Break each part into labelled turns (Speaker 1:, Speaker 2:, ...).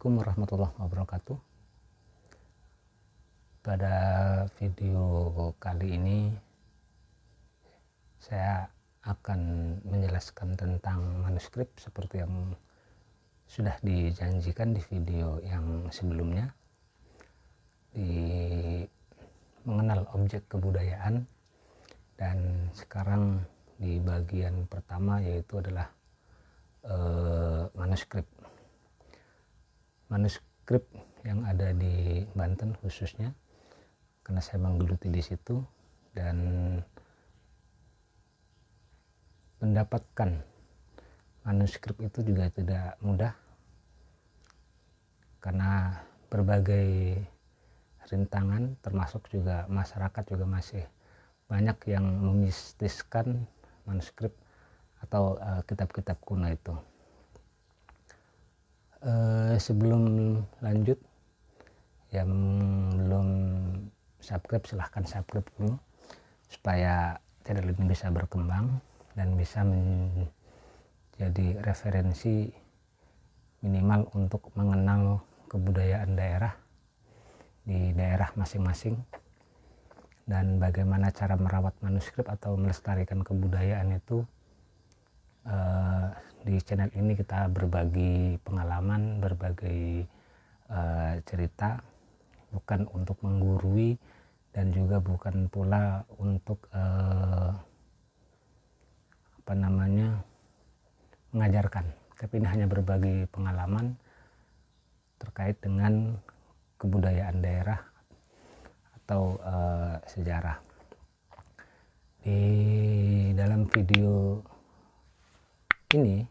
Speaker 1: Assalamualaikum warahmatullahi wabarakatuh. Pada video kali ini saya akan menjelaskan tentang manuskrip seperti yang sudah dijanjikan di video yang sebelumnya, di mengenal objek kebudayaan, dan sekarang di bagian pertama yaitu adalah manuskrip yang ada di Banten khususnya, karena saya menggeluti di situ dan mendapatkan manuskrip itu juga tidak mudah, karena berbagai rintangan, termasuk juga masyarakat juga masih banyak yang memistiskan manuskrip atau kitab-kitab kuno itu. Sebelum lanjut, yang belum subscribe silahkan subscribe dulu supaya channel ini bisa berkembang dan bisa menjadi referensi minimal untuk mengenal kebudayaan daerah di daerah masing-masing, dan bagaimana cara merawat manuskrip atau melestarikan kebudayaan itu. Di channel ini kita berbagi pengalaman, berbagai cerita, bukan untuk menggurui dan juga bukan pula untuk mengajarkan, tapi ini hanya berbagi pengalaman terkait dengan kebudayaan daerah atau sejarah. Di dalam video ini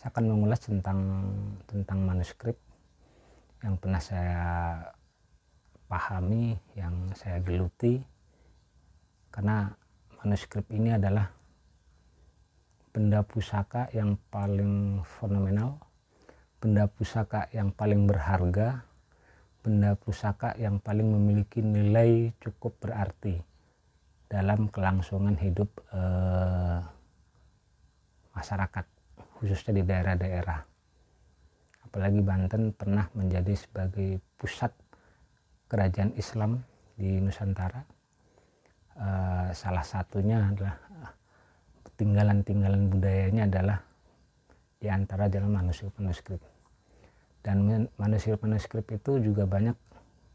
Speaker 1: saya akan mengulas tentang manuskrip yang pernah saya pahami, yang saya geluti, karena manuskrip ini adalah benda pusaka yang paling fenomenal, benda pusaka yang paling berharga, benda pusaka yang paling memiliki nilai cukup berarti dalam kelangsungan hidup masyarakat, khususnya di daerah-daerah. Apalagi Banten pernah menjadi sebagai pusat kerajaan Islam di Nusantara. Salah satunya adalah tinggalan-tinggalan budayanya adalah di antara jalan manuskrip-manuskrip. Dan manuskrip-manuskrip itu juga banyak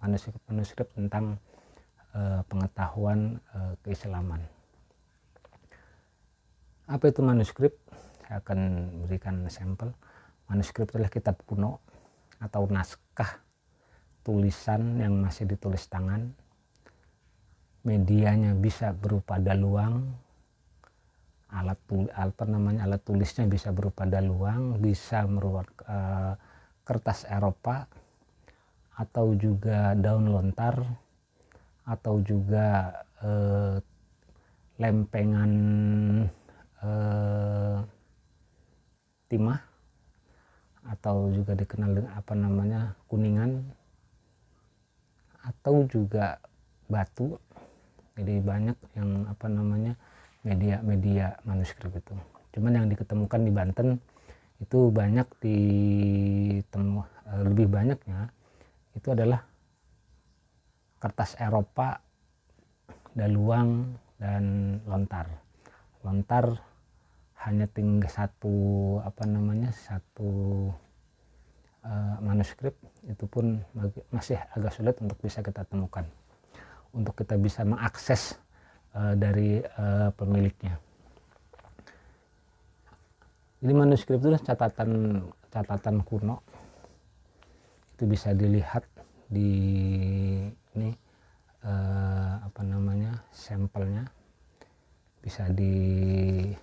Speaker 1: manuskrip-manuskrip tentang pengetahuan keislaman. Apa itu manuskrip? Saya akan berikan sampel. Manuskrip adalah kitab kuno atau naskah tulisan yang masih ditulis tangan. Medianya bisa berupa daluang, alat tulisnya bisa berupa daluang, bisa merupakan kertas Eropa, atau juga daun lontar, atau juga lempengan timah, atau juga dikenal dengan kuningan, atau juga batu. Jadi banyak yang media manuskrip itu. Cuman yang diketemukan di Banten itu lebih banyaknya itu adalah kertas Eropa, daluang, dan lontar. Lontar hanya tinggal satu manuskrip, itu pun masih agak sulit untuk bisa kita temukan, untuk kita bisa mengakses dari pemiliknya. Jadi manuskrip itu catatan kuno, itu bisa dilihat di ini sampelnya bisa dilihat,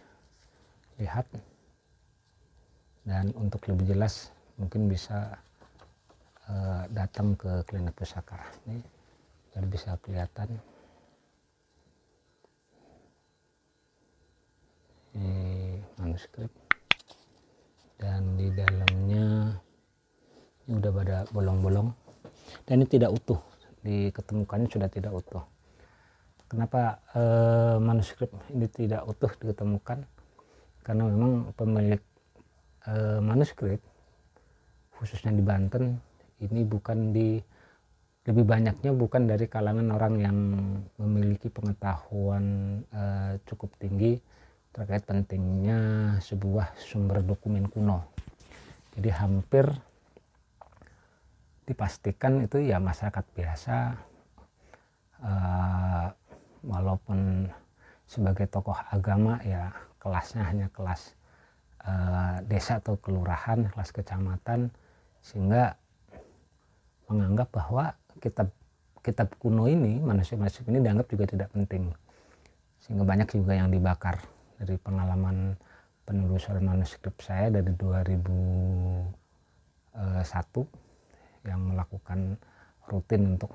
Speaker 1: dan untuk lebih jelas mungkin bisa datang ke klinik pusaka ini biar bisa kelihatan. Ini manuskrip, dan di dalamnya ini udah pada bolong-bolong, dan ini tidak utuh, diketemukannya sudah tidak utuh. Kenapa manuskrip ini tidak utuh diketemukan? Karena memang pemilik manuskrip khususnya di Banten ini lebih banyaknya bukan dari kalangan orang yang memiliki pengetahuan cukup tinggi terkait pentingnya sebuah sumber dokumen kuno. Jadi hampir dipastikan itu ya masyarakat biasa, walaupun sebagai tokoh agama ya kelasnya hanya kelas desa atau kelurahan, kelas kecamatan, sehingga menganggap bahwa kitab kuno ini, manuskrip ini dianggap juga tidak penting, sehingga banyak juga yang dibakar. Dari pengalaman penelusuran manuskrip saya dari 2001 yang melakukan rutin untuk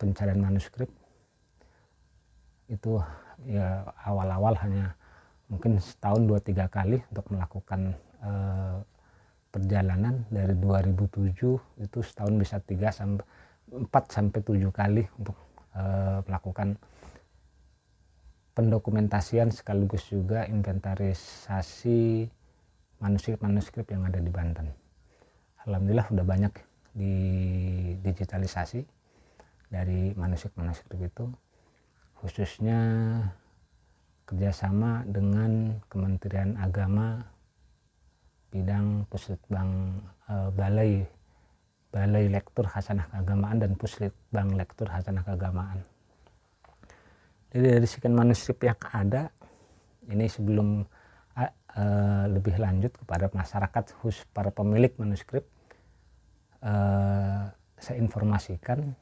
Speaker 1: pencarian manuskrip, itu ya awal-awal hanya mungkin setahun 2-3 kali untuk melakukan perjalanan. Dari 2007 itu setahun bisa 4-7 kali untuk melakukan pendokumentasian sekaligus juga inventarisasi manuskrip yang ada di Banten. Alhamdulillah sudah banyak digitalisasi dari manuskrip itu, khususnya kerjasama dengan Kementerian Agama bidang Puslitbang Balai Lektur Hasanah Keagamaan dan Puslitbang Lektur Hasanah Keagamaan. Jadi dari sekian manuskrip yang ada ini, sebelum lebih lanjut kepada masyarakat khusus para pemilik manuskrip, saya informasikan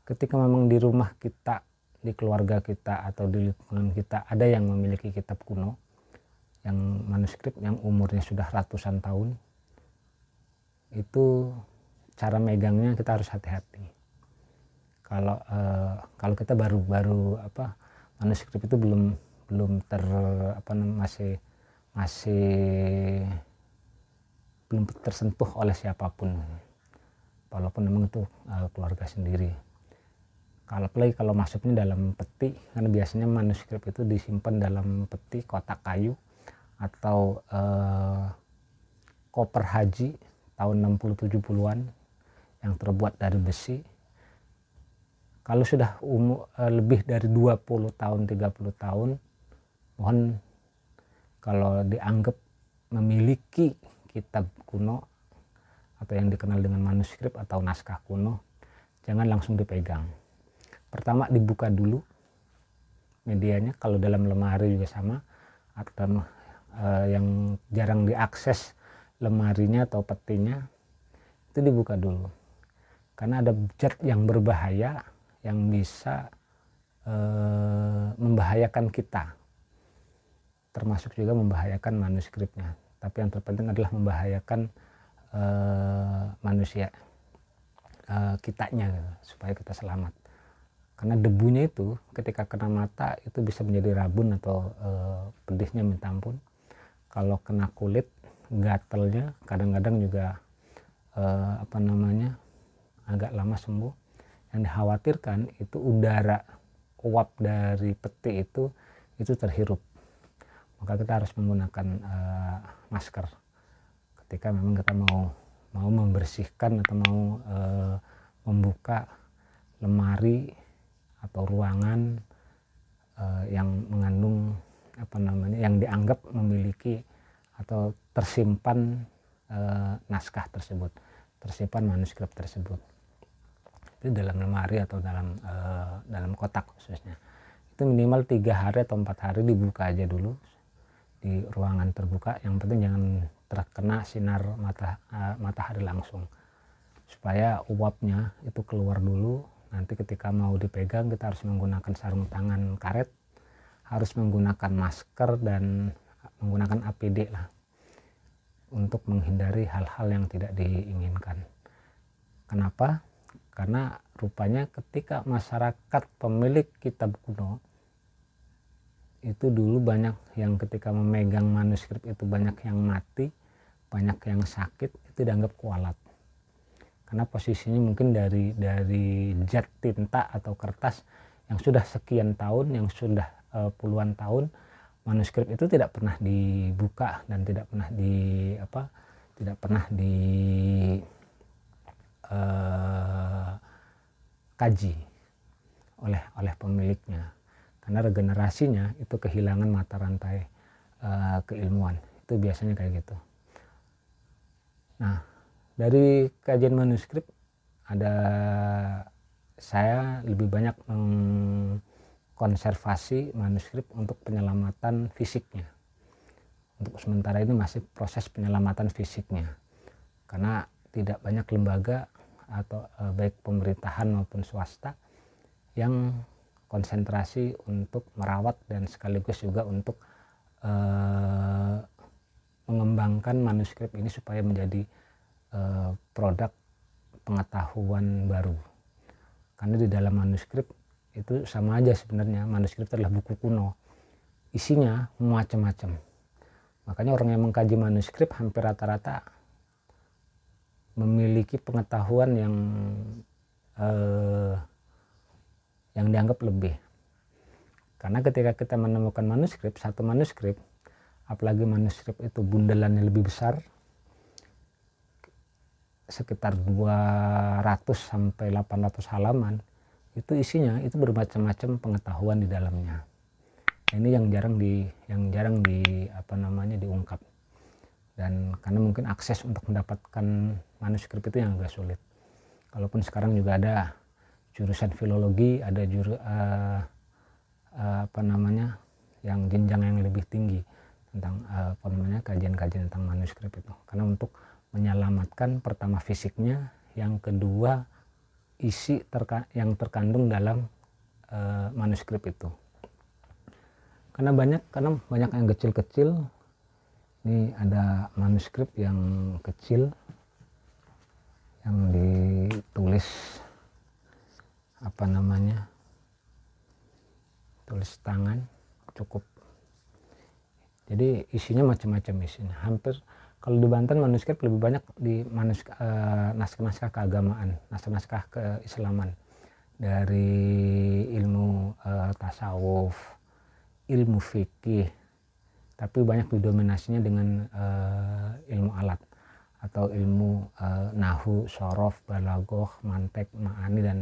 Speaker 1: ketika memang di rumah kita, di keluarga kita atau di lingkungan kita ada yang memiliki kitab kuno yang manuskrip yang umurnya sudah ratusan tahun, itu cara megangnya kita harus hati-hati. Kalau kita baru manuskrip itu belum masih belum tersentuh oleh siapapun, walaupun memang itu keluarga sendiri. Kalau masuknya dalam peti, karena biasanya manuskrip itu disimpan dalam peti, kotak kayu atau koper haji tahun 60-70-an yang terbuat dari besi. Kalau sudah lebih dari 20 tahun, 30 tahun, mohon kalau dianggap memiliki kitab kuno atau yang dikenal dengan manuskrip atau naskah kuno, jangan langsung dipegang. Pertama dibuka dulu medianya, kalau dalam lemari juga sama, atau yang jarang diakses lemarinya atau petinya, itu dibuka dulu. Karena ada zat yang berbahaya yang bisa membahayakan kita, termasuk juga membahayakan manuskripnya. Tapi yang terpenting adalah membahayakan manusia, kitanya, supaya kita selamat. Karena debunya itu ketika kena mata itu bisa menjadi rabun atau pedihnya minta ampun. Kalau kena kulit, gatelnya kadang-kadang juga agak lama sembuh. Yang dikhawatirkan itu udara uap dari peti itu terhirup. Maka kita harus menggunakan masker ketika memang kita mau membersihkan atau mau membuka lemari atau ruangan yang mengandung yang dianggap memiliki atau tersimpan naskah tersebut, tersimpan manuskrip tersebut. Itu dalam lemari atau dalam kotak khususnya. Itu minimal 3 hari atau 4 hari dibuka aja dulu di ruangan terbuka. Yang penting jangan terkena sinar matahari langsung, supaya uapnya itu keluar dulu. Nanti ketika mau dipegang kita harus menggunakan sarung tangan karet, harus menggunakan masker dan menggunakan APD lah, untuk menghindari hal-hal yang tidak diinginkan. Kenapa? Karena rupanya ketika masyarakat pemilik kitab kuno itu dulu banyak yang ketika memegang manuskrip itu banyak yang mati, banyak yang sakit, itu dianggap kualat. Karena posisinya mungkin dari zat tinta atau kertas yang sudah sekian tahun, yang sudah puluhan tahun manuskrip itu tidak pernah dibuka dan tidak pernah kaji oleh pemiliknya, karena regenerasinya itu kehilangan mata rantai keilmuan. Itu biasanya kayak gitu. Nah, dari kajian manuskrip saya lebih banyak mengkonservasi manuskrip untuk penyelamatan fisiknya. Untuk sementara ini masih proses penyelamatan fisiknya, karena tidak banyak lembaga atau baik pemerintahan maupun swasta yang konsentrasi untuk merawat dan sekaligus juga untuk mengembangkan manuskrip ini supaya menjadi produk pengetahuan baru. Karena di dalam manuskrip itu sama aja sebenarnya, manuskrip adalah buku kuno, isinya macam-macam. Makanya orang yang mengkaji manuskrip hampir rata-rata memiliki pengetahuan yang dianggap lebih. Karena ketika kita menemukan manuskrip, satu manuskrip, apalagi manuskrip itu bundelannya lebih besar, sekitar 200 sampai 800 halaman, itu isinya itu bermacam-macam pengetahuan di dalamnya. Ini yang jarang diungkap. Dan karena mungkin akses untuk mendapatkan manuskrip itu yang agak sulit. Kalaupun sekarang juga ada jurusan filologi, ada yang jenjang yang lebih tinggi tentang kajian-kajian tentang manuskrip itu. Karena untuk menyelamatkan pertama fisiknya, yang kedua isi yang terkandung dalam manuskrip itu. Karena banyak yang kecil-kecil. Ini ada manuskrip yang kecil yang ditulis tulis tangan, cukup. Jadi isinya macam-macam isinya. Hampir kalau di Banten manuskrip lebih banyak di naskah-naskah keagamaan, naskah-naskah keislaman, dari ilmu tasawuf, ilmu fikih, tapi banyak didominasinya dengan ilmu alat atau ilmu nahu, sorof, balagoh, mantek, ma'ani dan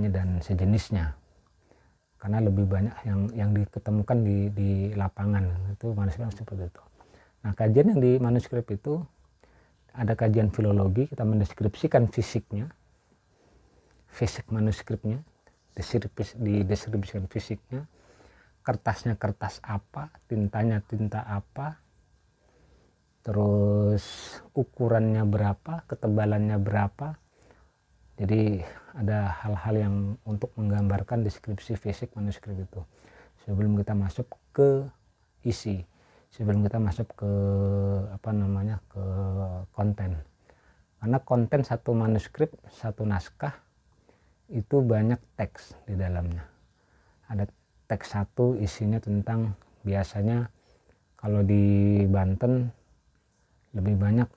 Speaker 1: dan sejenisnya. Karena lebih banyak yang diketemukan di lapangan, itu manuskrip seperti itu. Nah, kajian yang di manuskrip itu ada kajian filologi, kita mendeskripsikan fisiknya, fisik manuskripnya, dideskripsikan fisiknya, kertasnya kertas apa, tintanya tinta apa, terus ukurannya berapa, ketebalannya berapa. Jadi ada hal-hal yang untuk menggambarkan deskripsi fisik manuskrip itu sebelum kita masuk ke isi, sebelum kita masuk ke ke konten. Karena konten satu manuskrip, satu naskah itu banyak teks di dalamnya. Ada teks satu isinya tentang, biasanya kalau di Banten lebih banyak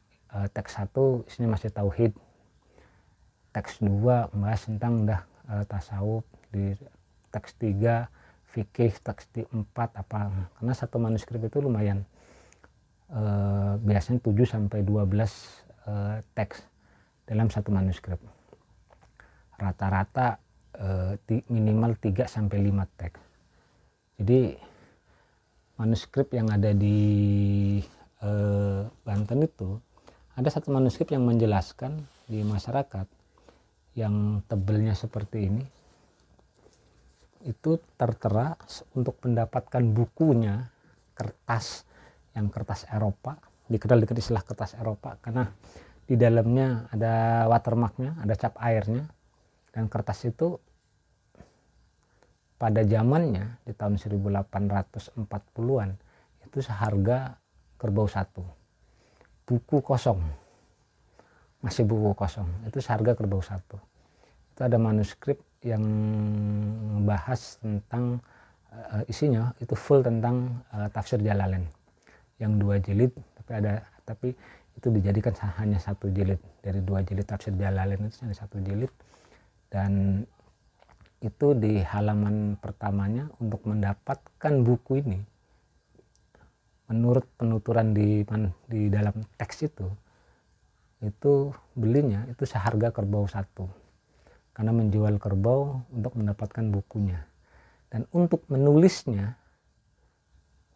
Speaker 1: teks satu isinya masih tauhid, teks 2 membahas tentang tasawuf, di teks 3 fikih, teks 4 apa. Karena satu manuskrip itu lumayan, biasanya 7 sampai 12 teks dalam satu manuskrip. Rata-rata minimal 3 sampai 5 teks. Jadi manuskrip yang ada di Banten itu, ada satu manuskrip yang menjelaskan di masyarakat yang tebelnya seperti ini, itu tertera untuk mendapatkan bukunya, kertas Eropa, dikenal dengan istilah kertas Eropa karena di dalamnya ada watermarknya, ada cap airnya, dan kertas itu pada zamannya di tahun 1840-an itu seharga kerbau satu, buku kosong, masih buku kosong, itu seharga kerbau satu. Itu ada manuskrip yang membahas tentang isinya itu full tentang tafsir Jalalain yang 2 jilid, tapi itu dijadikan hanya 1 jilid dari 2 jilid tafsir Jalalain, itu hanya 1 jilid. Dan itu di halaman pertamanya untuk mendapatkan buku ini, menurut penuturan di dalam teks itu belinya itu seharga kerbau satu, karena menjual kerbau untuk mendapatkan bukunya. Dan untuk menulisnya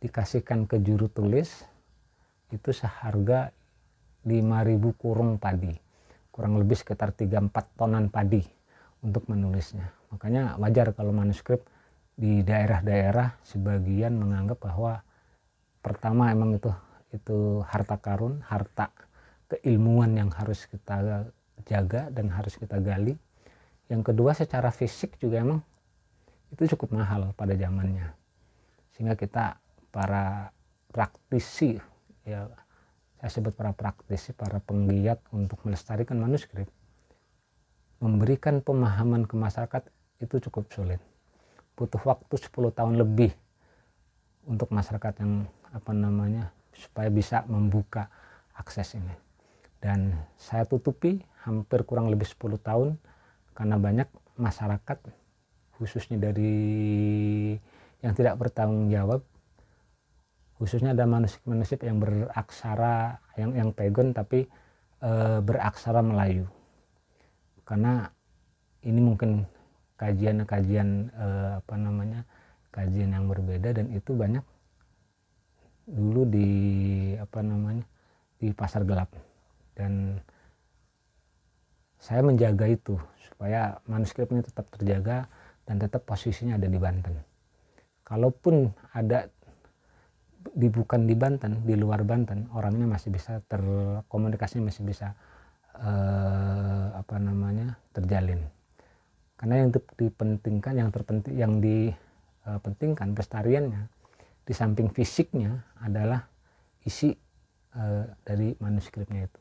Speaker 1: dikasihkan ke juru tulis itu seharga 5.000 kurung padi, kurang lebih sekitar 3-4 tonan padi untuk menulisnya. Makanya wajar kalau manuskrip di daerah-daerah sebagian menganggap bahwa pertama emang itu harta karun, harta keilmuan yang harus kita jaga dan harus kita gali. Yang kedua, secara fisik juga emang itu cukup mahal pada zamannya, sehingga kita para praktisi, ya saya sebut para praktisi, para penggiat untuk melestarikan manuskrip, memberikan pemahaman ke masyarakat itu cukup sulit. Butuh waktu 10 tahun lebih untuk masyarakat yang supaya bisa membuka akses ini. Dan saya tutupi hampir kurang lebih 10 tahun karena banyak masyarakat, khususnya dari yang tidak bertanggung jawab, khususnya ada manuskrip yang beraksara yang pegon tapi beraksara Melayu. Karena ini mungkin kajian yang berbeda, dan itu banyak dulu di pasar gelap, dan saya menjaga itu supaya manuskrip ini tetap terjaga dan tetap posisinya ada di Banten. Kalaupun ada bukan di Banten, di luar Banten, orangnya masih bisa komunikasinya masih bisa terjalin. Karena yang dipentingkan, yang dipentingkan pelestariannya di samping fisiknya adalah isi dari manuskripnya itu.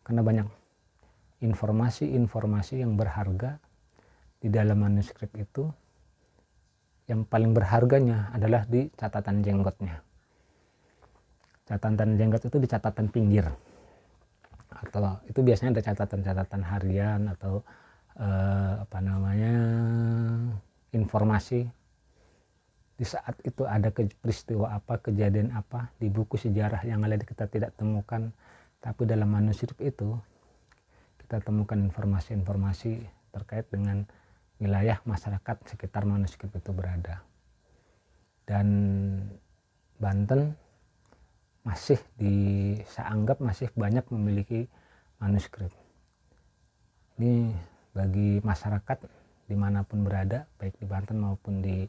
Speaker 1: Karena banyak informasi yang berharga di dalam manuskrip itu. Yang paling berharganya adalah di catatan jenggotnya. Catatan jenggot itu di catatan pinggir, atau itu biasanya ada catatan harian atau informasi di saat itu ada peristiwa apa, kejadian apa di buku sejarah yang lain kita tidak temukan, tapi dalam manuskrip itu kita temukan informasi-informasi terkait dengan wilayah masyarakat sekitar manuskrip itu berada. Dan Banten saya anggap masih banyak memiliki manuskrip. Ini bagi masyarakat dimanapun berada, baik di Banten maupun di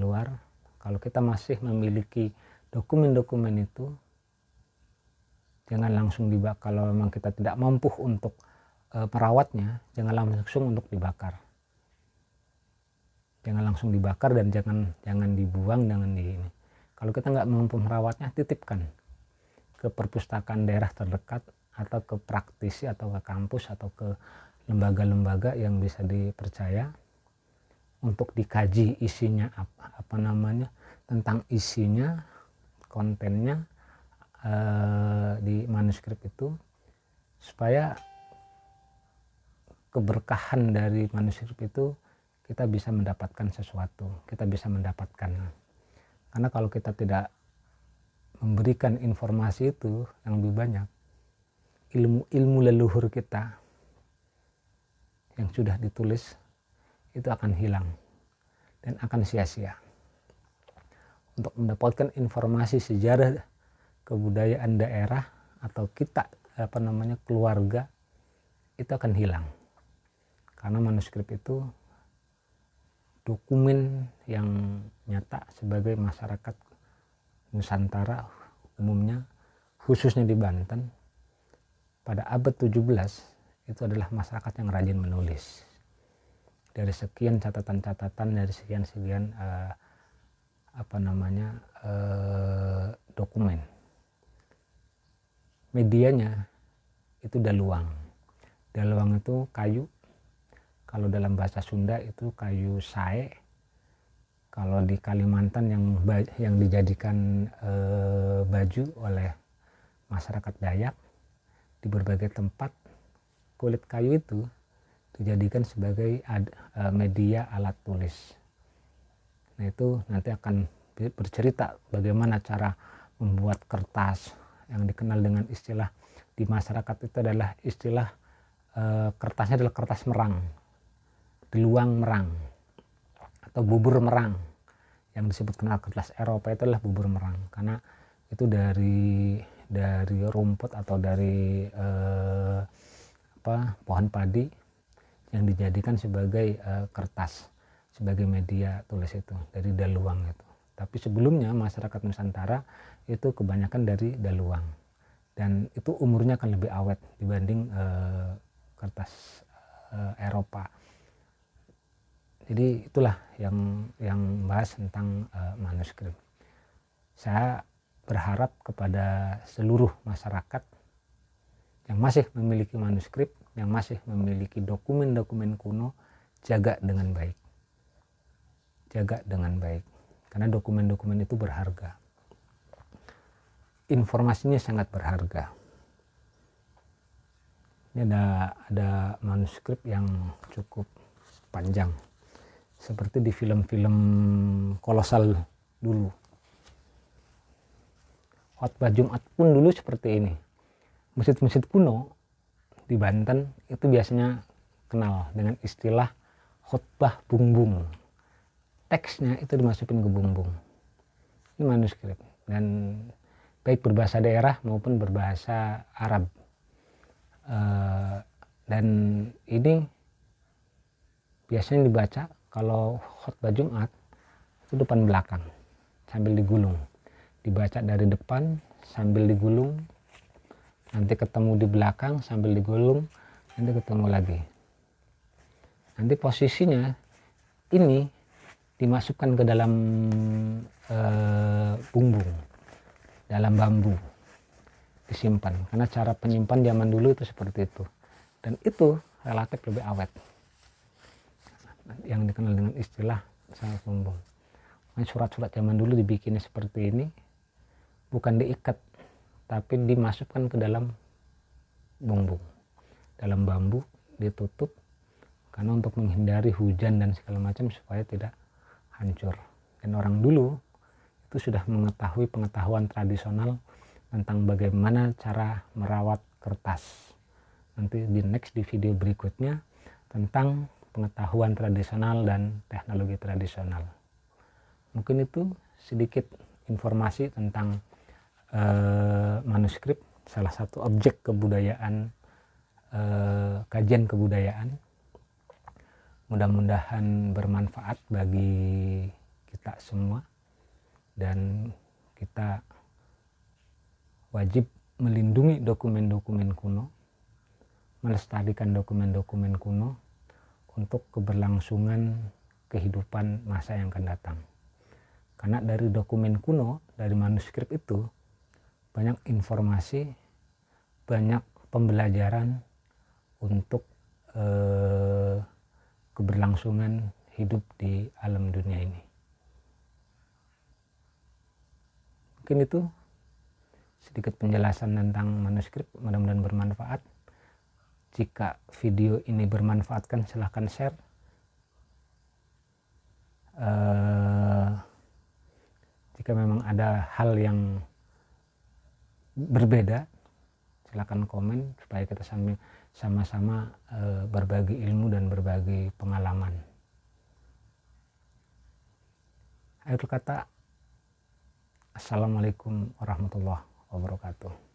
Speaker 1: luar, kalau kita masih memiliki dokumen-dokumen itu, jangan langsung dibakar. Kalau memang kita tidak mampu untuk merawatnya, jangan langsung untuk dibakar. Jangan langsung dibakar dan jangan dibuang, Kalau kita nggak mampu merawatnya, titipkan ke perpustakaan daerah terdekat, atau ke praktisi, atau ke kampus, atau ke lembaga-lembaga yang bisa dipercaya untuk dikaji isinya tentang isinya, kontennya di manuskrip itu, supaya keberkahan dari manuskrip itu kita bisa mendapatkan sesuatu, kita bisa mendapatkan. Karena kalau kita tidak memberikan informasi itu yang lebih banyak, ilmu leluhur kita yang sudah ditulis itu akan hilang dan akan sia-sia. Untuk mendapatkan informasi sejarah kebudayaan daerah atau kita keluarga, itu akan hilang. Karena manuskrip itu dokumen yang nyata sebagai masyarakat Nusantara umumnya, khususnya di Banten pada abad 17 itu adalah masyarakat yang rajin menulis. Dari sekian catatan-catatan, dari sekian dokumen, medianya itu daluang. Daluang itu kayu. Kalau dalam bahasa Sunda itu kayu sae. Kalau di Kalimantan yang dijadikan baju oleh masyarakat Dayak, di berbagai tempat kulit kayu itu dijadikan sebagai media alat tulis. Nah itu nanti akan bercerita bagaimana cara membuat kertas yang dikenal dengan istilah di masyarakat itu adalah istilah kertasnya adalah kertas merang, deluang merang atau bubur merang. Yang disebut kenal kertas Eropa itu adalah bubur merang karena itu dari rumput atau dari pohon padi yang dijadikan sebagai kertas, sebagai media tulis itu dari daluang itu. Tapi sebelumnya masyarakat Nusantara itu kebanyakan dari daluang dan itu umurnya akan lebih awet dibanding kertas Eropa. Jadi itulah yang bahas tentang manuskrip. Saya berharap kepada seluruh masyarakat yang masih memiliki manuskrip, yang masih memiliki dokumen-dokumen kuno, jaga dengan baik. Jaga dengan baik. Karena dokumen-dokumen itu berharga. Informasinya sangat berharga. Ini ada manuskrip yang cukup panjang. Seperti di film-film kolosal dulu. Khotbah Jumat pun dulu seperti ini. Masjid-masjid kuno di Banten itu biasanya kenal dengan istilah khotbah bungbung. Teksnya itu dimasukin ke bungbung. Ini manuskrip dan baik berbahasa daerah maupun berbahasa Arab. Dan ini biasanya dibaca kalau khotbah Jumat itu depan belakang sambil digulung, dibaca dari depan sambil digulung, nanti ketemu di belakang sambil digulung, nanti ketemu lagi. Nanti posisinya ini dimasukkan ke dalam bungbung, dalam bambu, disimpan karena cara penyimpan zaman dulu itu seperti itu dan itu relatif lebih awet, yang dikenal dengan istilah sangat bungbung. Surat-surat zaman dulu dibikinnya seperti ini, bukan diikat tapi dimasukkan ke dalam bungbung, dalam bambu, ditutup karena untuk menghindari hujan dan segala macam supaya tidak hancur. Dan orang dulu itu sudah mengetahui pengetahuan tradisional tentang bagaimana cara merawat kertas. Nanti di video berikutnya tentang pengetahuan tradisional dan teknologi tradisional. Mungkin itu sedikit informasi tentang manuskrip, salah satu objek kebudayaan, kajian kebudayaan. Mudah-mudahan bermanfaat bagi kita semua dan kita wajib melindungi dokumen-dokumen kuno, melestarikan dokumen-dokumen kuno untuk keberlangsungan kehidupan masa yang akan datang. Karena dari dokumen kuno, dari manuskrip itu banyak informasi, banyak pembelajaran untuk keberlangsungan hidup di alam dunia ini. Mungkin itu sedikit penjelasan tentang manuskrip, mudah-mudahan bermanfaat. Jika video ini bermanfaatkan silahkan share. Jika memang ada hal yang berbeda, silakan komen supaya kita sama-sama berbagi ilmu dan berbagi pengalaman. Akhir kata, Assalamualaikum warahmatullahi wabarakatuh.